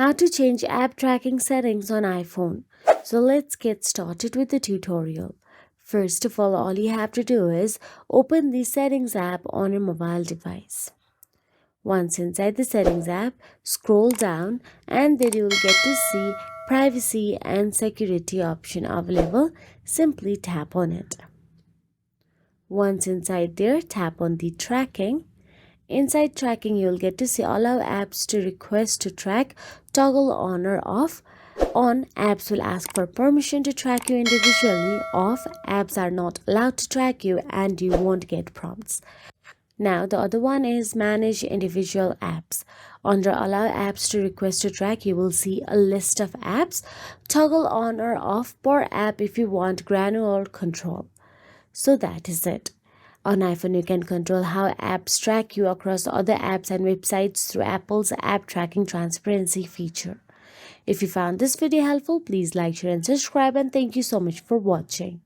How to change app tracking settings on iPhone. So let's get started with the tutorial. First of all you have to do is open the settings app on your mobile device. Once inside the settings app, scroll down and then you will get to see privacy and security option available. Simply tap on it. Once inside there, tap on the tracking. Inside tracking, you'll get to see allow apps to request to track, toggle on or off. On, apps will ask for permission to track you individually. Off, apps are not allowed to track you and you won't get prompts. Now, the other one is manage individual apps. Under allow apps to request to track, you will see a list of apps. Toggle on or off per app if you want granular control. So that is it. On iPhone, you can control how apps track you across other apps and websites through Apple's App Tracking Transparency feature. If you found this video helpful, please like, share and subscribe, and thank you so much for watching.